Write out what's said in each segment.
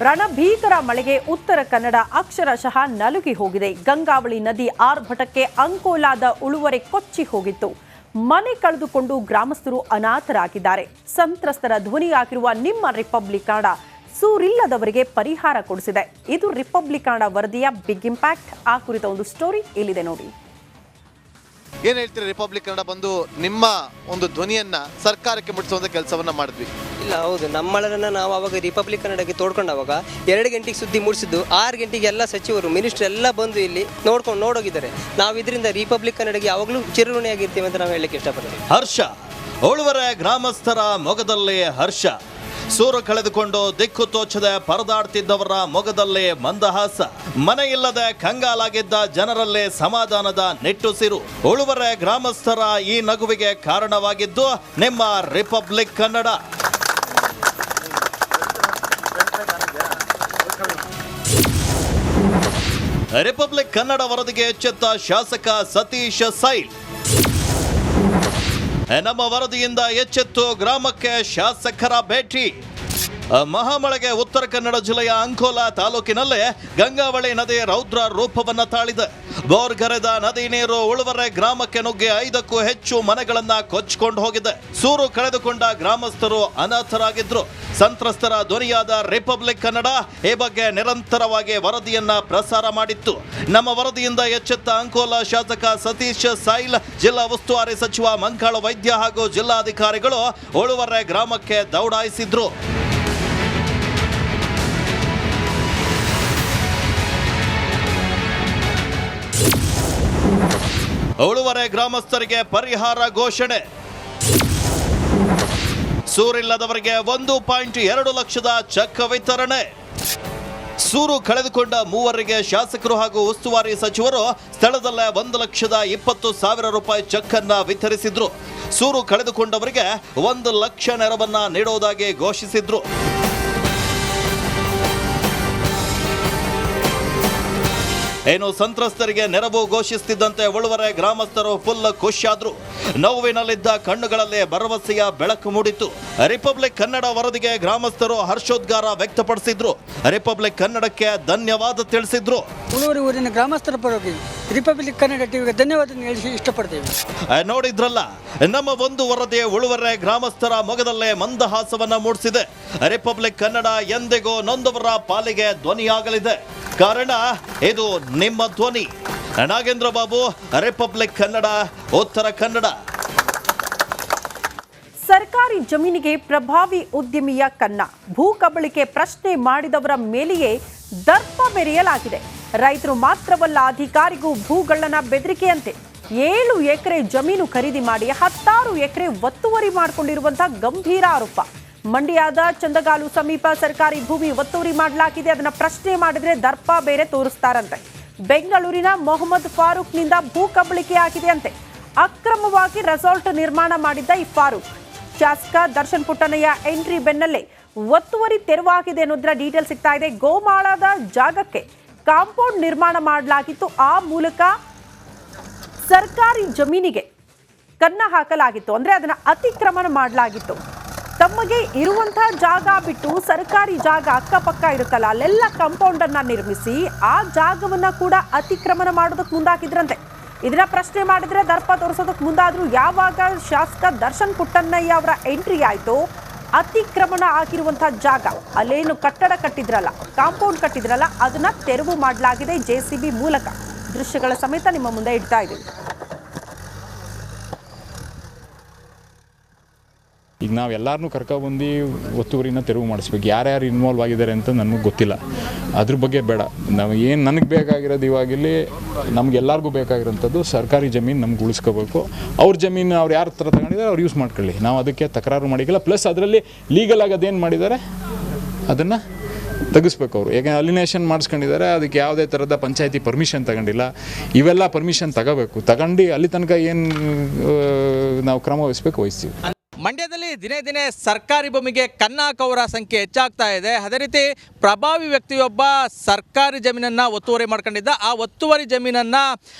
ರಣಭೀಕರ ಮಳೆಗೆ ಉತ್ತರ ಕನ್ನಡ ಅಕ್ಷರಶಃ ನಲುಗಿ ಹೋಗಿದೆ. ಗಂಗಾವಳಿ ನದಿ ಆರ್ಭಟಕ್ಕೆ ಅಂಕೋಲಾದ ಉಳುವರೆ ಕೊಚ್ಚಿ ಹೋಗಿತ್ತು. ಮನೆ ಕಳೆದುಕೊಂಡು ಗ್ರಾಮಸ್ಥರು ಅನಾಥರಾಗಿದ್ದಾರೆ. ಸಂತ್ರಸ್ತರ ಧ್ವನಿಯಾಗಿರುವ ನಿಮ್ಮ ರಿಪಬ್ಲಿಕ್ ಕನ್ನಡ ಸೂರಿಲ್ಲದವರಿಗೆ ಪರಿಹಾರ ಕೊಡಿಸಿದೆ. ಇದು ರಿಪಬ್ಲಿಕ್ ಕನ್ನಡ ವರದಿಯ ಬಿಗ್ ಇಂಪ್ಯಾಕ್ಟ್. ಆ ಕುರಿತ ಒಂದು ಸ್ಟೋರಿ ಇಲ್ಲಿದೆ ನೋಡಿ. ಏನ್ ಹೇಳ್ತೀರಿ? ರಿಪಬ್ಲಿಕ್ ಕನ್ನಡ ಬಂದು ನಿಮ್ಮ ಒಂದು ಧ್ವನಿಯನ್ನ ಸರ್ಕಾರಕ್ಕೆ ಮುಟ್ಟಿಸುವಂತ ಕೆಲಸವನ್ನ ಮಾಡಿದ್ವಿ. ಇಲ್ಲ, ಹೌದು, ನಮ್ಮಳನ್ನ ನಾವು ಅವಾಗ ರಿಪಬ್ಲಿಕ್ ಕನ್ನಡಕ್ಕೆ ತೋಡ್ಕೊಂಡಾಗ 2 ಗಂಟೆಗೆ ಸುದ್ದಿ ಮೂಡಿಸಿದ್ದು, 6 ಗಂಟೆಗೆ ಎಲ್ಲ ಸಚಿವರು ಮಿನಿಸ್ಟರ್ ಎಲ್ಲ ಬಂದು ಇಲ್ಲಿ ನೋಡೋಗಿದ್ದಾರೆ. ನಾವು ಇದರಿಂದ ರಿಪಬ್ಲಿಕ್ ಕನ್ನಡಕ್ಕೆ ಯಾವಾಗಲೂ ಚಿರಋಣಿಯಾಗಿರ್ತೀವಿ ಅಂತ ನಾವು ಹೇಳಲಿಕ್ಕೆ ಇಷ್ಟಪಡ್ತೀವಿ. ಹರ್ಷ, ಉಳುವರೆ ಗ್ರಾಮಸ್ಥರ ಮೊಗದಲ್ಲಿ ಹರ್ಷ. ಸೂರು ಕಳೆದುಕೊಂಡು ದಿಕ್ಕು ತೋಚದೆ ಪರದಾಡ್ತಿದ್ದವರ ಮೊಗದಲ್ಲಿ ಮಂದಹಾಸ. ಮನೆ ಇಲ್ಲದೆ ಕಂಗಾಲಾಗಿದ್ದ ಜನರಲ್ಲೇ ಸಮಾಧಾನದ ನಿಟ್ಟುಸಿರು. ಉಳುವರೆ ಗ್ರಾಮಸ್ಥರ ಈ ನಗುವಿಗೆ ಕಾರಣವಾಗಿದ್ದು ನಿಮ್ಮ ರಿಪಬ್ಲಿಕ್ ಕನ್ನಡ. ರಿಪಬ್ಲಿಕ್ ಕನ್ನಡ ವರದಿಗೆ ಎಚ್ಚೆತ್ತ ಶಾಸಕ ಸತೀಶ್ ಸೈಲ್. ನಮ್ಮ ವರದಿಯಿಂದ ಎಚ್ಚೆತ್ತು ಗ್ರಾಮಕ್ಕೆ ಶಾಸಕರ ಭೇಟಿ. ಮಹಾಮಳೆಗೆ ಉತ್ತರ ಕನ್ನಡ ಜಿಲ್ಲೆಯ ಅಂಕೋಲಾ ತಾಲೂಕಿನಲ್ಲೇ ಗಂಗಾವಳಿ ನದಿ ರೌದ್ರ ರೂಪವನ್ನ ತಾಳಿದೆ. ಬೋರ್ಗರೆದ ನದಿ ನೀರು ಉಳುವರೆ ಗ್ರಾಮಕ್ಕೆ ನುಗ್ಗಿ 5ಕ್ಕೂ ಹೆಚ್ಚು ಮನೆಗಳನ್ನ ಕೊಚ್ಚಿಕೊಂಡು ಹೋಗಿದೆ. ಸೂರು ಕಳೆದುಕೊಂಡ ಗ್ರಾಮಸ್ಥರು ಅನಾಥರಾಗಿದ್ರು. ಸಂತ್ರಸ್ತರ ಧ್ವನಿಯಾದ ರಿಪಬ್ಲಿಕ್ ಕನ್ನಡ ಈ ಬಗ್ಗೆ ನಿರಂತರವಾಗಿ ವರದಿಯನ್ನ ಪ್ರಸಾರ ಮಾಡಿತ್ತು. ನಮ್ಮ ವರದಿಯಿಂದ ಎಚ್ಚೆತ್ತ ಅಂಕೋಲಾ ಶಾಸಕ ಸತೀಶ್ ಸೈಲ್, ಜಿಲ್ಲಾ ಉಸ್ತುವಾರಿ ಸಚಿವ ಮಂಕಾಳ ವೈದ್ಯ ಹಾಗೂ ಜಿಲ್ಲಾಧಿಕಾರಿಗಳು ಉಳುವರೆ ಗ್ರಾಮಕ್ಕೆ ದೌಡಾಯಿಸಿದ್ರು. ಉಳುವರೆ ಗ್ರಾಮಸ್ಥರಿಗೆ ಪರಿಹಾರ ಘೋಷಣೆ. ಸೂರಿಲ್ಲದವರಿಗೆ 1.2 ಲಕ್ಷದ ಚೆಕ್ ವಿತರಣೆ. ಸೂರು ಕಳೆದುಕೊಂಡ ಮೂವರಿಗೆ ಶಾಸಕರು ಹಾಗೂ ಉಸ್ತುವಾರಿ ಸಚಿವರು ಸ್ಥಳದಲ್ಲೇ 1,20,000 ರೂಪಾಯಿ ಚೆಕ್ ಅನ್ನ ವಿತರಿಸಿದ್ರು. ಸೂರು ಕಳೆದುಕೊಂಡವರಿಗೆ 1 ಲಕ್ಷ ನೆರವನ್ನ ನೀಡುವುದಾಗಿ ಘೋಷಿಸಿದ್ರು. ಏನು ಸಂತ್ರಸ್ತರಿಗೆ ನೆರವು ಘೋಷಿಸುತ್ತಿದ್ದಂತೆ ಉಳುವರೆ ಗ್ರಾಮಸ್ಥರು ಫುಲ್ ಖುಷಿಯಾದ್ರು. ನೋವಿನಲ್ಲಿದ್ದ ಕಣ್ಣುಗಳಲ್ಲಿ ಭರವಸೆಯ ಬೆಳಕು ಮೂಡಿತು. ರಿಪಬ್ಲಿಕ್ ಕನ್ನಡ ವರದಿಗೆ ಗ್ರಾಮಸ್ಥರು ಹರ್ಷೋದ್ಗಾರ ವ್ಯಕ್ತಪಡಿಸಿದ್ರು. ರಿಪಬ್ಲಿಕ್ ಕನ್ನಡಕ್ಕೆ ಧನ್ಯವಾದ ತಿಳಿಸಿದ್ರು. ಉಳುವರೆ ಊರಿನ ಗ್ರಾಮಸ್ಥರ ಪರವಾಗಿ ರಿಪಬ್ಲಿಕ್ ಕನ್ನಡ ಟಿವಿಗೆ ಧನ್ಯವಾದ ಹೇಳಿ ಇಷ್ಟಪಡ್ತೇವೆ. ನೋಡಿದ್ರಲ್ಲ, ನಮ್ಮ ಒಂದು ವರದಿ ಉಳುವರೆ ಗ್ರಾಮಸ್ಥರ ಮೊಗದಲ್ಲೇ ಮಂದಹಾಸವನ್ನ ಮೂಡಿಸಿದೆ. ರಿಪಬ್ಲಿಕ್ ಕನ್ನಡ ಎಂದಿಗೂ ನೊಂದವರ ಪಾಲಿಗೆ ಧ್ವನಿಯಾಗಲಿದೆ. ಕಾರಣ ಇದು ನಿಮ್ಮ ಧ್ವನಿ. ನಾಗೇಂದ್ರ ಬಾಬು, ರಿಪಬ್ಲಿಕ್ ಕನ್ನಡ, ಉತ್ತರ ಕನ್ನಡ. ಸರ್ಕಾರಿ ಜಮೀನಿಗೆ ಪ್ರಭಾವಿ ಉದ್ಯಮಿಯ ಕನ್ನ. ಭೂ ಕಬಳಿಕೆ ಪ್ರಶ್ನೆ ಮಾಡಿದವರ ಮೇಲೆಯೇ ದರ್ಪ ಬೆರೆಯಲಾಗಿದೆ. ರೈತರು ಮಾತ್ರವಲ್ಲ, ಅಧಿಕಾರಿಗೂ ಭೂಗಳ್ಳನ ಬೆದರಿಕೆಯಂತೆ 7 ಎಕರೆ ಜಮೀನು ಖರೀದಿ ಮಾಡಿ 16 ಎಕರೆ ಒತ್ತುವರಿ ಮಾಡಿಕೊಂಡಿರುವಂತಹ ಗಂಭೀರ ಆರೋಪ. ಮಂಡ್ಯದ ಚಂದಗಾಲು ಸಮೀಪ ಸರ್ಕಾರಿ ಭೂಮಿ ಒತ್ತುವರಿ ಮಾಡಲಾಗಿದೆ. ಅದನ್ನ ಪ್ರಶ್ನೆ ಮಾಡಿದ್ರೆ ದರ್ಪ ಬೇರೆ ತೋರಿಸ್ತಾರಂತೆ. ಬೆಂಗಳೂರಿನ ಮೊಹಮ್ಮದ್ ಫಾರೂಕ್ನಿಂದ ಭೂ ಕಬಳಿಕೆ ಆಗಿದೆ ಅಂತೆ. ಅಕ್ರಮವಾಗಿ ರೆಸಾರ್ಟ್ ನಿರ್ಮಾಣ ಮಾಡಿದ್ದ ಈ ಫಾರೂಕ್ ಶಾಸಕ ದರ್ಶನ್ ಪುಟ್ಟಣ್ಣಯ್ಯ ಎಂಟ್ರಿ ಬೆನ್ನಲ್ಲೇ ಒತ್ತುವರಿ ತೆರವಾಗಿದೆ ಅನ್ನೋದ್ರ ಡೀಟೇಲ್ ಸಿಗ್ತಾ ಇದೆ. ಗೋಮಾಳದ ಜಾಗಕ್ಕೆ ಕಾಂಪೌಂಡ್ ನಿರ್ಮಾಣ ಮಾಡಲಾಗಿತ್ತು. ಆ ಮೂಲಕ ಸರ್ಕಾರಿ ಜಮೀನಿಗೆ ಕನ್ನ ಹಾಕಲಾಗಿತ್ತು. ಅಂದ್ರೆ ಅದನ್ನ ಅತಿಕ್ರಮಣ ಮಾಡಲಾಗಿತ್ತು. ತಮಗೆ ಇರುವಂತಹ ಜಾಗ ಬಿಟ್ಟು ಸರ್ಕಾರಿ ಜಾಗ ಅಕ್ಕಪಕ್ಕ ಇರುತ್ತಲ್ಲ, ಅಲ್ಲೆಲ್ಲ ಕಾಂಪೌಂಡ್ ಅನ್ನ ನಿರ್ಮಿಸಿ ಆ ಜಾಗವನ್ನ ಕೂಡ ಅತಿಕ್ರಮಣ ಮಾಡೋದಕ್ಕೆ ಮುಂದಾಕಿದ್ರಂತೆ. ಇದನ್ನ ಪ್ರಶ್ನೆ ಮಾಡಿದ್ರೆ ದರ್ಪ ತೋರಿಸೋದಕ್ಕೆ ಮುಂದಾದ್ರು. ಯಾವಾಗ ಶಾಸಕ ದರ್ಶನ್ ಪುಟ್ಟಣ್ಣಯ್ಯ ಅವರ ಎಂಟ್ರಿ ಆಯ್ತು, ಅತಿಕ್ರಮಣ ಆಗಿರುವಂತಹ ಜಾಗ, ಅಲ್ಲೇನು ಕಟ್ಟಡ ಕಟ್ಟಿದ್ರಲ್ಲ, ಕಾಂಪೌಂಡ್ ಕಟ್ಟಿದ್ರಲ್ಲ, ಅದನ್ನ ತೆರವು ಮಾಡಲಾಗಿದೆ JCB ಮೂಲಕ. ದೃಶ್ಯಗಳ ಸಮೇತ ನಿಮ್ಮ ಮುಂದೆ ಇಡ್ತಾ ಇದ್ದೀವಿ. ಈಗ ನಾವು ಎಲ್ಲರನ್ನೂ ಕರ್ಕೊಬಂದು ಒತ್ತುವರಿನ ತೆರವು ಮಾಡಿಸ್ಬೇಕು. ಯಾರ್ಯಾರು ಇನ್ವಾಲ್ವ್ ಆಗಿದ್ದಾರೆ ಅಂತ ನನಗೆ ಗೊತ್ತಿಲ್ಲ. ಅದ್ರ ಬಗ್ಗೆ ಬೇಡ. ನಾವು ಏನು ನನಗೆ ಬೇಕಾಗಿರೋದು ಇವಾಗಿಲ್ಲಿ ನಮಗೆಲ್ಲರಿಗೂ ಬೇಕಾಗಿರೋಂಥದ್ದು ಸರ್ಕಾರಿ ಜಮೀನು ನಮ್ಗೆ ಉಳಿಸ್ಕೋಬೇಕು. ಅವ್ರ ಜಮೀನು ಅವ್ರು ಯಾರ ಹತ್ರ ತಗೊಂಡಿದ್ದಾರೆ ಅವ್ರು ಯೂಸ್ ಮಾಡ್ಕೊಳ್ಳಿ. ನಾವು ಅದಕ್ಕೆ ತಕರಾರು ಮಾಡಿಲ್ಲ. ಪ್ಲಸ್ ಅದರಲ್ಲಿ ಲೀಗಲಾಗಿ ಅದೇನು ಮಾಡಿದ್ದಾರೆ ಅದನ್ನು ತೆಗಿಸ್ಬೇಕು. ಅವರು ಈಗ ಅಲಿನೇಷನ್ ಮಾಡಿಸ್ಕೊಂಡಿದ್ದಾರೆ, ಅದಕ್ಕೆ ಯಾವುದೇ ಥರದ ಪಂಚಾಯತಿ ಪರ್ಮಿಷನ್ ತಗೊಂಡಿಲ್ಲ. ಇವೆಲ್ಲ ಪರ್ಮಿಷನ್ ತಗೋಬೇಕು. ತಗೊಂಡು ಅಲ್ಲಿ ತನಕ ಏನು ನಾವು ಕ್ರಮ ವಹಿಸ್ಬೇಕು ವಹಿಸ್ತೀವಿ. ಮಂಡ್ಯದಲ್ಲಿ ದಿನೇ ದಿನೇ ಸರ್ಕಾರಿ ಭೂಮಿಗೆ ಕನ್ನ ಹಾಕೋರ ಸಂಖ್ಯೆ ಹೆಚ್ಚಾಗ್ತಾ ಇದೆ. ಅದೇ ರೀತಿ ಪ್ರಭಾವಿ ವ್ಯಕ್ತಿಯೊಬ್ಬ ಸರ್ಕಾರಿ ಜಮೀನನ್ನು ಒತ್ತುವರಿ ಮಾಡ್ಕೊಂಡಿದ್ದ. ಆ ಒತ್ತುವರಿ ಜಮೀನನ್ನು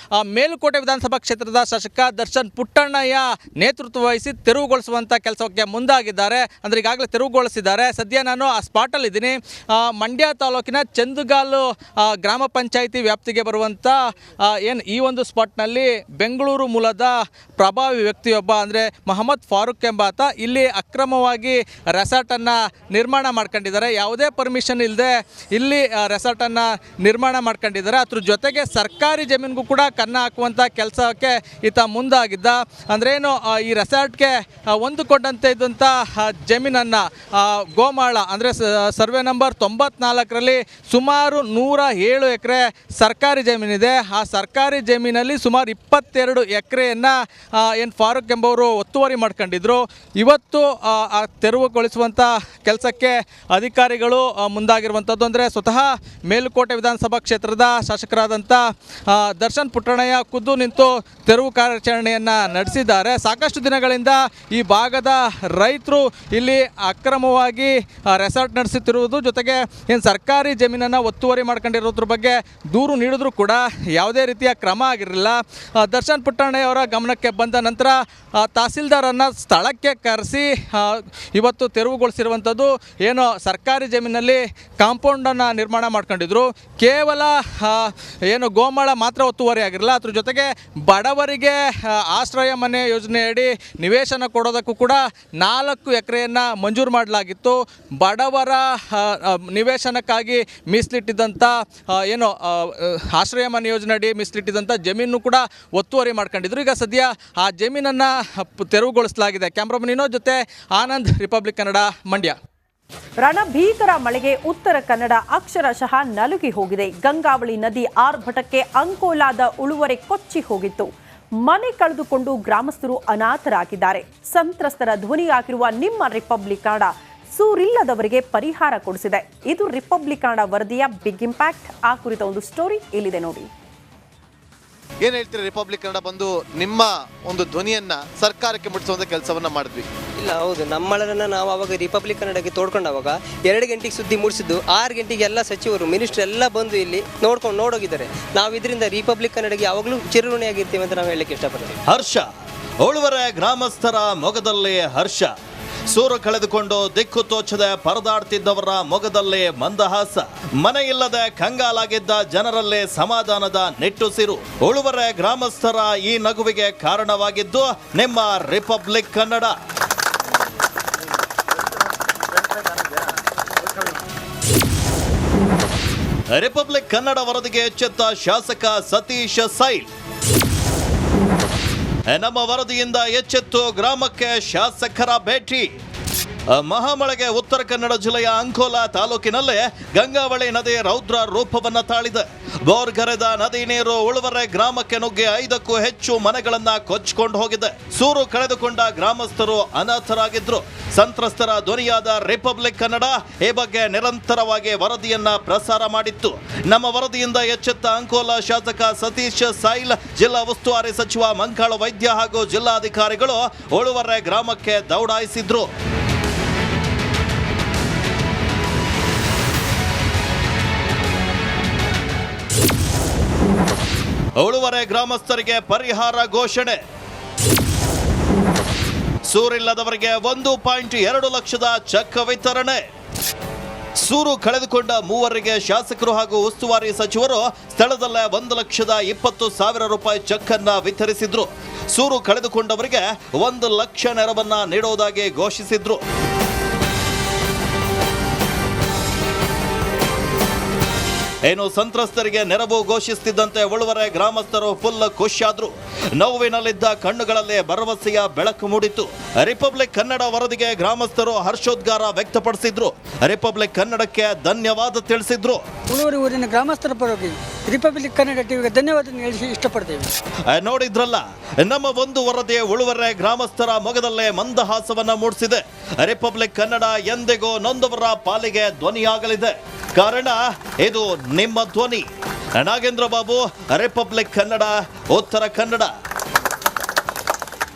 ಮೇಲುಕೋಟೆ ವಿಧಾನಸಭಾ ಕ್ಷೇತ್ರದ ಶಾಸಕ ದರ್ಶನ್ ಪುಟ್ಟಣ್ಣಯ್ಯ ನೇತೃತ್ವ ವಹಿಸಿ ತೆರವುಗೊಳಿಸುವಂಥ ಕೆಲಸಕ್ಕೆ ಮುಂದಾಗಿದ್ದಾರೆ. ಅಂದರೆ ಈಗಾಗಲೇ ತೆರವುಗೊಳಿಸಿದ್ದಾರೆ. ಸದ್ಯ ನಾನು ಆ ಸ್ಪಾಟಲ್ಲಿದ್ದೀನಿ. ಮಂಡ್ಯ ತಾಲೂಕಿನ ಚಂದುಗಾಲು ಗ್ರಾಮ ಪಂಚಾಯಿತಿ ವ್ಯಾಪ್ತಿಗೆ ಬರುವಂಥ ಈ ಒಂದು ಸ್ಪಾಟ್ನಲ್ಲಿ ಬೆಂಗಳೂರು ಮೂಲದ ಪ್ರಭಾವಿ ವ್ಯಕ್ತಿಯೊಬ್ಬ ಅಂದರೆ ಮೊಹಮ್ಮದ್ ಫಾರೂಕ್ ಎಂಬಾತ ಇಲ್ಲಿ ಅಕ್ರಮವಾಗಿ ರೆಸಾರ್ಟನ್ನು ನಿರ್ಮಾಣ ಮಾಡ್ಕೊಂಡಿದ್ದಾರೆ. ಯಾವುದೇ ಪರ್ಮಿಷನ್ ಇಲ್ಲದೆ ಇಲ್ಲಿ ರೆಸಾರ್ಟನ್ನು ನಿರ್ಮಾಣ ಮಾಡ್ಕೊಂಡಿದ್ದಾರೆ. ಅದ್ರ ಜೊತೆಗೆ ಸರ್ಕಾರಿ ಜಮೀನಿಗೂ ಕೂಡ ಕನ್ನ ಹಾಕುವಂಥ ಕೆಲಸಕ್ಕೆ ಈತ ಮುಂದಾಗಿದ್ದ. ಅಂದ್ರೇನು ಈ ರೆಸಾರ್ಟ್ಗೆ ಹೊಂದಿಕೊಂಡಂತೆ ಇದ್ದಂಥ ಜಮೀನನ್ನು ಗೋಮಾಳ ಅಂದರೆ ಸರ್ವೆ ನಂಬರ್ 94ರಲ್ಲಿ ಸುಮಾರು 107 ಎಕರೆ ಸರ್ಕಾರಿ ಜಮೀನಿದೆ. ಆ ಸರ್ಕಾರಿ ಜಮೀನಲ್ಲಿ ಸುಮಾರು 22 ಎಕರೆಯನ್ನು ಏನು ಫಾರೂಕ್ ಎಂಬವರು ಒತ್ತುವರಿ ಮಾಡ್ಕೊಂಡಿದ್ರು. ಇವತ್ತು ತೆರವುಗೊಳಿಸುವಂಥ ಕೆಲಸಕ್ಕೆ ಅಧಿಕಾರಿಗಳು ಮುಂದಾಗಿರುವಂಥದ್ದು. ಅಂದರೆ ಸ್ವತಃ ಮೇಲುಕೋಟೆ ವಿಧಾನಸಭಾ ಕ್ಷೇತ್ರದ ಶಾಸಕರಾದಂಥ ದರ್ಶನ್ ಪುಟ್ಟಣ್ಣಯ್ಯ ಖುದ್ದು ನಿಂತು ತೆರವು ಕಾರ್ಯಾಚರಣೆಯನ್ನು ನಡೆಸಿದ್ದಾರೆ. ಸಾಕಷ್ಟು ದಿನಗಳಿಂದ ಈ ಭಾಗದ ರೈತರು ಇಲ್ಲಿ ಅಕ್ರಮವಾಗಿ ರೆಸಾರ್ಟ್ ನಡೆಸುತ್ತಿರುವುದು ಜೊತೆಗೆ ಏನು ಸರ್ಕಾರಿ ಜಮೀನನ್ನು ಒತ್ತುವರಿ ಮಾಡ್ಕೊಂಡಿರೋದ್ರ ಬಗ್ಗೆ ದೂರು ನೀಡಿದ್ರು ಕೂಡ ಯಾವುದೇ ರೀತಿಯ ಕ್ರಮ ಆಗಿರಲಿಲ್ಲ. ದರ್ಶನ್ ಪುಟ್ಟಣ್ಣಯ್ಯ ಅವರ ಗಮನಕ್ಕೆ ಬಂದ ನಂತರ ತಹಸೀಲ್ದಾರನ್ನು ಸ್ಥಳಕ್ಕೆ ಕರೆಸಿ ಇವತ್ತು ತೆರವುಗೊಳಿಸಿರುವಂಥದ್ದು. ಏನು ಸರ್ಕಾರಿ ಜಮೀನಲ್ಲಿ ಕಾಂಪೌಂಡನ್ನು ನಿರ್ಮಾಣ ಮಾಡ್ಕೊಂಡಿದ್ರು. ಕೇವಲ ಏನು ಗೋಮಾಳ ಮಾತ್ರ ಒತ್ತುವರಿ ಆಗಿರಲಿಲ್ಲ, ಅದ್ರ ಜೊತೆಗೆ ಬಡವರಿಗೆ ಆಶ್ರಯ ಮನೆ ಯೋಜನೆಯಡಿ ನಿವೇಶನ ಕೊಡೋದಕ್ಕೂ ಕೂಡ 4 ಎಕರೆಯನ್ನು ಮಂಜೂರು ಮಾಡಲಾಗಿತ್ತು. ಬಡವರ ನಿವೇಶನಕ್ಕಾಗಿ ಮೀಸಲಿಟ್ಟಿದ್ದಂಥ ಏನು ಆಶ್ರಯ ಮನೆ ಯೋಜನೆಯಡಿ ಮೀಸಲಿಟ್ಟಿದ್ದಂಥ ಜಮೀನು ಕೂಡ ಒತ್ತುವರಿ ಮಾಡ್ಕೊಂಡಿದ್ರು. ಈಗ ಸದ್ಯ ಆ ಜಮೀನನ್ನು ತೆರವುಗೊಳಿಸಲಾಗಿದೆ. ಕ್ಯಾಮ್ರಾಮನ್ ವಿನೋದ್ ಜೊತೆ ಆನಂದ್, ರಿಪಬ್ಲಿಕ್ ಕನ್ನಡ, ಮಂಡ್ಯ. ರಣಭೀಕರ ಮಳೆಗೆ ಉತ್ತರ ಕನ್ನಡ ಅಕ್ಷರಶಃ ನಲುಗಿ ಹೋಗಿದೆ. ಗಂಗಾವಳಿ ನದಿ ಆರ್ಭಟಕ್ಕೆ ಅಂಕೋಲಾದ ಉಳುವರೆ ಕೊಚ್ಚಿ ಹೋಗಿತ್ತು. ಮನೆ ಕಳೆದುಕೊಂಡು ಗ್ರಾಮಸ್ಥರು ಅನಾಥರಾಗಿದ್ದಾರೆ. ಸಂತ್ರಸ್ತರ ಧ್ವನಿಯಾಗಿರುವ ನಿಮ್ಮ ರಿಪಬ್ಲಿಕ್ ಕನ್ನಡ ಸೂರಿಲ್ಲದವರಿಗೆ ಪರಿಹಾರ ಕೊಡಿಸಿದೆ. ಇದು ರಿಪಬ್ಲಿಕ್ ಕನ್ನಡ ವರದಿಯ ಬಿಗ್ ಇಂಪ್ಯಾಕ್ಟ್. ಆ ಕುರಿತ ಒಂದು ಸ್ಟೋರಿ ಇಲ್ಲಿದೆ ನೋಡಿ. ಏನ್ ಹೇಳ್ತೀರಿ? ರಿಪಬ್ಲಿಕ್ ಕನ್ನಡ ಬಂದು ನಿಮ್ಮ ಒಂದು ಧ್ವನಿಯನ್ನ ಸರ್ಕಾರಕ್ಕೆ ಮುಟ್ಟಿಸುವಂತ ಕೆಲಸವನ್ನ ಮಾಡಿದ್ವಿ. ಇಲ್ಲ, ಹೌದು, ನಮ್ಮಳರನ್ನ ನಾವು ಅವಾಗ ರಿಪಬ್ಲಿಕ್ ಕನ್ನಡಕ್ಕೆ ತೋಡ್ಕೊಂಡಾಗ 2 ಗಂಟೆಗೆ ಸುದ್ದಿ ಮೂಡಿಸಿದ್ದು 6 ಗಂಟೆಗೆ ಎಲ್ಲ ಸಚಿವರು ಮಿನಿಸ್ಟರ್ ಎಲ್ಲ ಬಂದು ಇಲ್ಲಿ ನೋಡೋಗಿದ್ದಾರೆ. ನಾವು ಇದರಿಂದ ರಿಪಬ್ಲಿಕ್ ಕನ್ನಡಕ್ಕೆ ಯಾವಾಗಲೂ ಚಿರಋಣಿಯಾಗಿರ್ತೀವಿ ಅಂತ ನಾವು ಹೇಳಲಿಕ್ಕೆ ಇಷ್ಟಪಡ್ತೀವಿ. ಹರ್ಷ ಉಳುವರೆ ಗ್ರಾಮಸ್ಥರ ಮೊಗದಲ್ಲಿ ಹರ್ಷ. ಸೂರು ಕಳೆದುಕೊಂಡು ದಿಕ್ಕು ತೋಚದೆ ಪರದಾಡ್ತಿದ್ದವರ ಮೊಗದಲ್ಲಿ ಮಂದಹಾಸ. ಮನೆಯಿಲ್ಲದೆ ಕಂಗಾಲಾಗಿದ್ದ ಜನರಲ್ಲಿ ಸಮಾಧಾನದ ನಿಟ್ಟುಸಿರು. ಉಳುವರೆ ಗ್ರಾಮಸ್ಥರ ಈ ನಗುವಿಗೆ ಕಾರಣವಾಗಿದ್ದು ನಿಮ್ಮ ರಿಪಬ್ಲಿಕ್ ಕನ್ನಡ. ರಿಪಬ್ಲಿಕ್ ಕನ್ನಡ ವರದಿಗೆ ಎಚ್ಚೆತ್ತ ಶಾಸಕ ಸತೀಶ್ ಸೈಲ್. ನಮ್ಮ ವರದಿಯಿಂದ ಎಚ್ಚೆತ್ತು ಗ್ರಾಮಕ್ಕೆ ಶಾಸಕರ ಭೇಟಿ. ಮಹಾಮಳೆಗೆ ಉತ್ತರ ಕನ್ನಡ ಜಿಲ್ಲೆಯ ಅಂಕೋಲಾ ತಾಲೂಕಿನಲ್ಲೇ ಗಂಗಾವಳಿ ನದಿ ರೌದ್ರ ರೂಪವನ್ನ ತಾಳಿದೆ. ಬೋರ್ಗರೆದ ನದಿ ನೀರು ಉಳುವರೆ ಗ್ರಾಮಕ್ಕೆ ನುಗ್ಗಿ 5ಕ್ಕೂ ಹೆಚ್ಚು ಮನೆಗಳನ್ನ ಕೊಚ್ಚಿಕೊಂಡು ಹೋಗಿದೆ. ಸೂರು ಕಳೆದುಕೊಂಡ ಗ್ರಾಮಸ್ಥರು ಅನಾಥರಾಗಿದ್ರು. ಸಂತ್ರಸ್ತರ ಧ್ವನಿಯಾದ ರಿಪಬ್ಲಿಕ್ ಕನ್ನಡ ಈ ಬಗ್ಗೆ ನಿರಂತರವಾಗಿ ವರದಿಯನ್ನ ಪ್ರಸಾರ ಮಾಡಿತ್ತು. ನಮ್ಮ ವರದಿಯಿಂದ ಎಚ್ಚೆತ್ತ ಅಂಕೋಲಾ ಶಾಸಕ ಸತೀಶ್ ಸೈಲ್, ಜಿಲ್ಲಾ ಉಸ್ತುವಾರಿ ಸಚಿವ ಮಂಕಾಳ ವೈದ್ಯ ಹಾಗೂ ಜಿಲ್ಲಾಧಿಕಾರಿಗಳು ಉಳುವರೆ ಗ್ರಾಮಕ್ಕೆ ದೌಡಾಯಿಸಿದ್ರು. ಉಳುವರೆ ಗ್ರಾಮಸ್ಥರಿಗೆ ಪರಿಹಾರ ಘೋಷಣೆ. ಸೂರಿಲ್ಲದವರಿಗೆ 1.2 ಲಕ್ಷದ ಚೆಕ್ ವಿತರಣೆ. ಸೂರು ಕಳೆದುಕೊಂಡ 3 ಶಾಸಕರು ಹಾಗೂ ಉಸ್ತುವಾರಿ ಸಚಿವರು ಸ್ಥಳದಲ್ಲೇ 1,20,000 ರೂಪಾಯಿ ಚೆಕ್ ಅನ್ನ ವಿತರಿಸಿದ್ರು. ಸೂರು ಕಳೆದುಕೊಂಡವರಿಗೆ 1 ಲಕ್ಷ ನೆರವನ್ನ ನೀಡುವುದಾಗಿ ಘೋಷಿಸಿದ್ರು. ಏನು ಸಂತ್ರಸ್ತರಿಗೆ ನೆರವು ಘೋಷಿಸುತ್ತಿದ್ದಂತೆ ಉಳುವರೆ ಗ್ರಾಮಸ್ಥರು ಫುಲ್ ಖುಷಿಯಾದ್ರು. ನೋವಿನಲ್ಲಿದ್ದ ಕಣ್ಣುಗಳಲ್ಲಿ ಭರವಸೆಯ ಬೆಳಕು ಮೂಡಿತು. ರಿಪಬ್ಲಿಕ್ ಕನ್ನಡ ವರದಿಗೆ ಗ್ರಾಮಸ್ಥರು ಹರ್ಷೋದ್ಗಾರ ವ್ಯಕ್ತಪಡಿಸಿದ್ರು. ರಿಪಬ್ಲಿಕ್ ಕನ್ನಡಕ್ಕೆ ಧನ್ಯವಾದ ತಿಳಿಸಿದ್ರು. ಉಳುವರಿ ಊರಿನ ಗ್ರಾಮಸ್ಥರ ಪರವಾಗಿ ರಿಪಬ್ಲಿಕ್ ಕನ್ನಡ ಟಿವಿಗೆ ಧನ್ಯವಾದ ಹೇಳಿ ಇಷ್ಟಪಡ್ತೇವೆ. ನೋಡಿದ್ರಲ್ಲ, ನಮ್ಮ ಒಂದು ವರದಿ ಉಳುವರೆ ಗ್ರಾಮಸ್ಥರ ಮೊಗದಲ್ಲೇ ಮಂದಹಾಸವನ್ನ ಮೂಡಿಸಿದೆ. ರಿಪಬ್ಲಿಕ್ ಕನ್ನಡ ಎಂದಿಗೂ ನೊಂದವರ ಪಾಲಿಗೆ ಧ್ವನಿಯಾಗಲಿದೆ. ಕಾರಣ ಇದು ನಿಮ್ಮ ಧ್ವನಿ. ನಾಗೇಂದ್ರ ಬಾಬು, ರಿಪಬ್ಲಿಕ್ ಕನ್ನಡ, ಉತ್ತರ ಕನ್ನಡ.